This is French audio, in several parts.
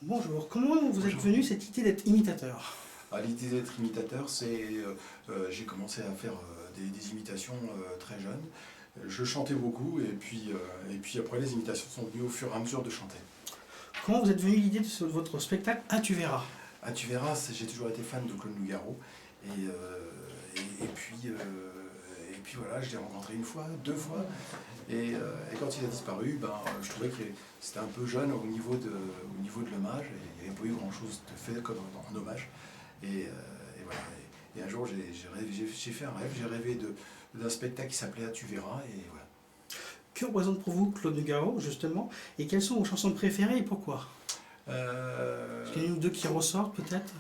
Bonjour, comment vous êtes Bonjour. venu cette idée d'être imitateur? L'idée d'être imitateur, j'ai commencé à faire des imitations très jeune. Je chantais beaucoup et puis après les imitations sont venues au fur et à mesure de chanter. Comment vous êtes venu l'idée de votre spectacle Ah tu verras? Ah, tu verras, j'ai toujours été fan de Claude Nougaro et puis voilà, je l'ai rencontré une fois, deux fois et quand il a disparu, je trouvais que c'était un peu jeune au niveau de l'hommage et il n'y avait pas eu grand chose de fait comme en hommage. Et voilà. Et un jour, j'ai fait un rêve, j'ai rêvé d'un spectacle qui s'appelait Ah, tu verras, et voilà. Que représente pour vous Claude Nougaro, justement? Et quelles sont vos chansons préférées et pourquoi? Euh, Est-ce qu'il y en a une ou deux qui ressortent peut-être?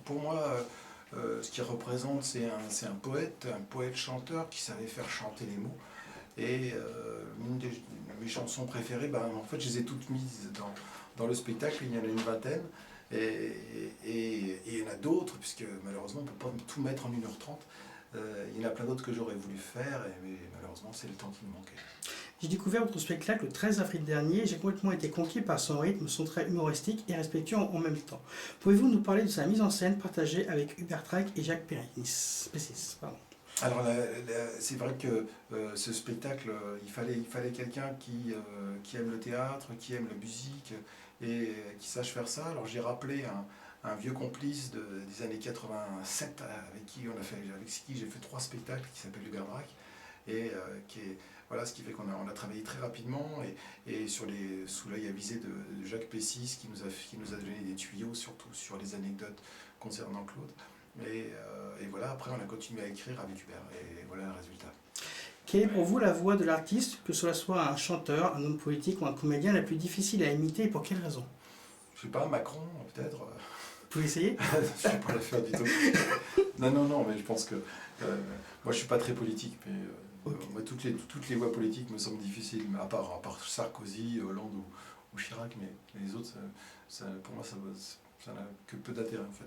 pour moi, ce qu'il représente, c'est un poète-chanteur qui savait faire chanter les mots. Et une de mes chansons préférées, en fait, je les ai toutes mises dans le spectacle, il y en a une vingtaine. Et il y en a d'autres, puisque malheureusement on ne peut pas tout mettre en 1h30. Il y en a plein d'autres que j'aurais voulu faire, mais malheureusement c'est le temps qui me manquait. J'ai découvert votre spectacle le 13 avril dernier et j'ai complètement été conquis par son rythme, son trait humoristique et respectueux en même temps. Pouvez-vous nous parler de sa mise en scène partagée avec Hubert Trac et Jacques Pessis, pardon. Alors c'est vrai que ce spectacle, il fallait quelqu'un qui aime le théâtre, qui aime la musique et qui sache faire ça. Alors j'ai rappelé un vieux complice des années 87 avec qui j'ai fait 3 spectacles, qui s'appelle Hubert Braque, et voilà, ce qui fait qu'on a travaillé très rapidement et sous l'œil avisé de Jacques Pessis qui nous a donné des tuyaux, surtout sur les anecdotes concernant Claude. Et voilà, après on a continué à écrire avec Hubert, et voilà le résultat. Quelle est pour vous la voix de l'artiste, que cela soit un chanteur, un homme politique ou un comédien, la plus difficile à imiter et pour quelle raison? Je sais pas, Macron peut-être. Vous pouvez essayer? Je ne vais pas le faire du tout. Non, mais je pense que moi je suis pas très politique, mais moi toutes les voix politiques me semblent difficiles, à part Sarkozy, Hollande ou Chirac, mais les autres, pour moi ça n'a que peu d'intérêt en fait.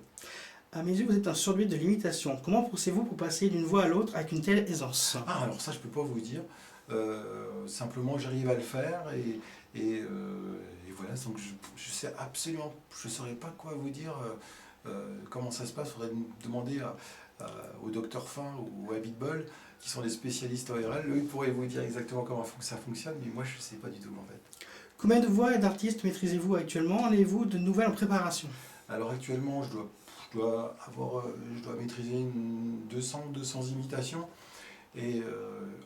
À mes yeux, vous êtes un surduit de l'imitation. Comment poussez-vous pour passer d'une voix à l'autre avec une telle aisance? Ah, alors ça je peux pas vous dire. Simplement j'arrive à le faire et voilà, donc je sais absolument, je saurais pas quoi vous dire, comment ça se passe. Il faudrait demander au docteur Fin ou à Bitbol, qui sont des spécialistes ORL. Eux, ils pourraient vous dire exactement comment ça fonctionne, mais moi je sais pas du tout en fait. Combien de voix et d'artistes maîtrisez-vous actuellement? En avez-vous de nouvelles en préparation? Alors actuellement, je dois maîtriser 200 imitations. Et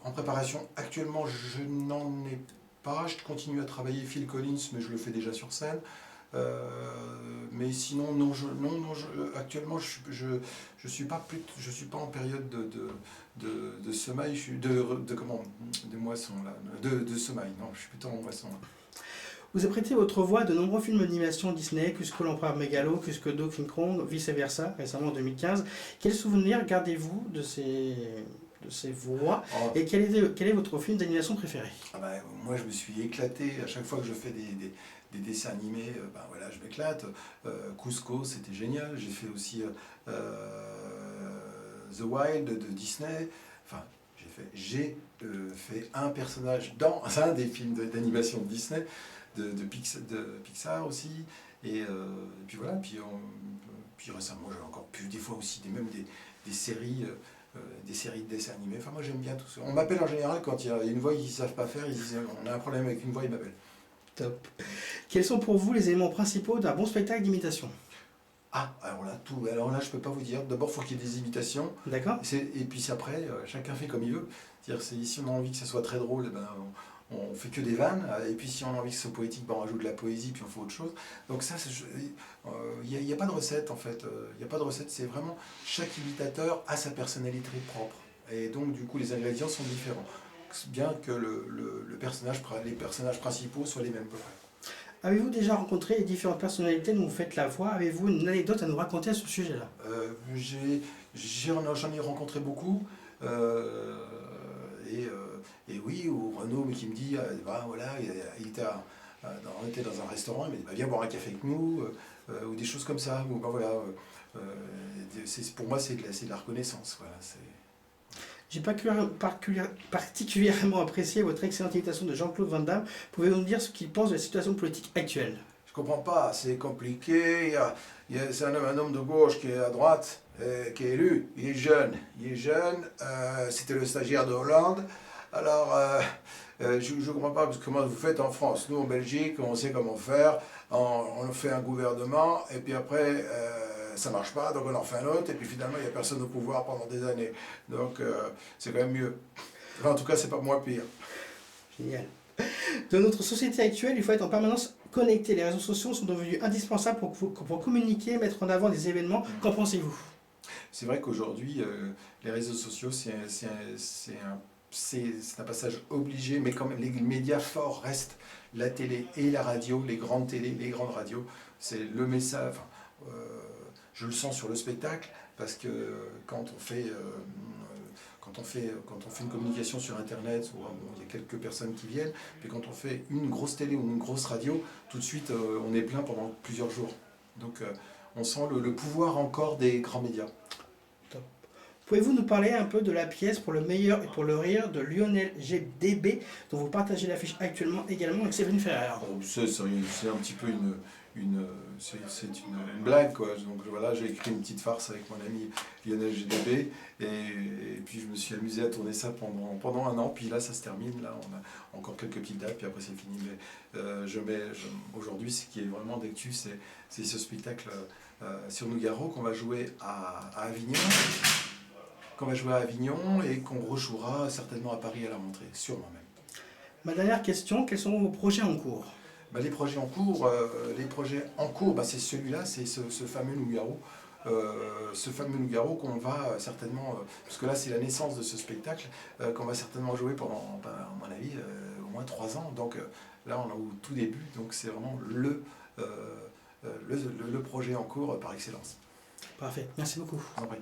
en préparation, actuellement, je n'en ai pas. Je continue à travailler Phil Collins, mais je le fais déjà sur scène. Mais sinon, non, actuellement, je suis pas en période de semaille, de moisson là, de semaille. Non, je suis plutôt en moisson là. Vous avez prêté votre voix à de nombreux films d'animation Disney, Cusco l'Empereur Mégalo, Cusco King Kong, vice-versa, récemment en 2015. Quels souvenirs gardez-vous de ces voix Oh. et quel est votre film d'animation préféré? Moi, je me suis éclaté à chaque fois que je fais des dessins animés. Voilà, je m'éclate. Cusco, c'était génial. J'ai fait aussi The Wild de Disney. Enfin, j'ai fait un personnage dans un des films d'animation de Disney, de Pixar aussi. Et puis voilà. Puis récemment, j'ai encore pu des fois aussi même des séries. Des séries de dessins animés. Enfin, moi j'aime bien tout ça. On m'appelle en général quand il y a une voix qu'ils ne savent pas faire, ils disent on a un problème avec une voix, ils m'appellent. Top. Quels sont pour vous les éléments principaux d'un bon spectacle d'imitation? Ah, alors là, tout. Alors là, je peux pas vous dire. D'abord, il faut qu'il y ait des imitations. D'accord? Et puis après, chacun fait comme il veut. C'est-à-dire, si on a envie que ça soit très drôle, on fait que des vannes. Et puis si on a envie que ce soit poétique, on rajoute de la poésie, puis on fait autre chose. Donc ça, il n'y a pas de recette en fait. Il n'y a pas de recette. C'est vraiment chaque imitateur a sa personnalité propre. Et donc du coup, les ingrédients sont différents. Bien que les personnages principaux soient les mêmes. Avez-vous déjà rencontré les différentes personnalités dont vous faites la voix? Avez-vous une anecdote à nous raconter à ce sujet-là? J'en ai rencontré beaucoup. Et oui, ou Renaud qui me dit, voilà, on était dans un restaurant, il m'a dit, viens boire un café avec nous, ou des choses comme ça. Ou, voilà, pour moi, c'est de la reconnaissance. Voilà, J'ai particulièrement apprécié votre excellente imitation de Jean-Claude Van Damme. Pouvez-vous nous dire ce qu'il pense de la situation politique actuelle? je comprends pas, c'est compliqué, c'est un homme de gauche qui est à droite, qui est élu, il est jeune, c'était le stagiaire de Hollande, alors je ne comprends pas parce que comment vous faites en France. Nous en Belgique, on sait comment faire, on fait un gouvernement et puis après ça ne marche pas, donc on en fait un autre et puis finalement il n'y a personne au pouvoir pendant des années. Donc c'est quand même mieux. Enfin, en tout cas, c'est pas moins pire. Génial. Dans notre société actuelle, il faut être en permanence connecté. Les réseaux sociaux sont devenus indispensables pour communiquer, mettre en avant des événements. Qu'en pensez-vous? C'est vrai qu'aujourd'hui, les réseaux sociaux, c'est un passage obligé, mais quand même, les médias forts restent la télé et la radio, les grandes télés, les grandes radios. C'est le message. Enfin, je le sens sur le spectacle, parce que quand on fait une communication sur Internet, où il y a quelques personnes qui viennent, puis quand on fait une grosse télé ou une grosse radio, tout de suite, on est plein pendant plusieurs jours. Donc, on sent le pouvoir encore des grands médias. Top. Pouvez-vous nous parler un peu de la pièce pour le meilleur et pour le rire de Lionel GDB, dont vous partagez l'affiche actuellement également avec Séverine Ferrer? C'est un petit peu une blague, quoi. Donc voilà, j'ai écrit une petite farce avec mon ami Lionel GDB et puis je me suis amusé à tourner ça pendant un an. Puis là, ça se termine. Là, on a encore quelques petites dates, puis après c'est fini. Mais aujourd'hui, ce qui est vraiment d'actu, c'est ce spectacle sur Nougaro qu'on va jouer à Avignon. Et qu'on rejouera certainement à Paris à la rentrée, sûrement même. Ma dernière question, quels sont vos projets en cours? Les projets en cours, c'est celui-là, c'est ce fameux Nougaro. Qu'on va certainement, parce que là c'est la naissance de ce spectacle, qu'on va certainement jouer pendant, à mon avis, au moins 3 ans. Donc là on est au tout début, donc c'est vraiment le projet en cours par excellence. Parfait, merci beaucoup. En vrai.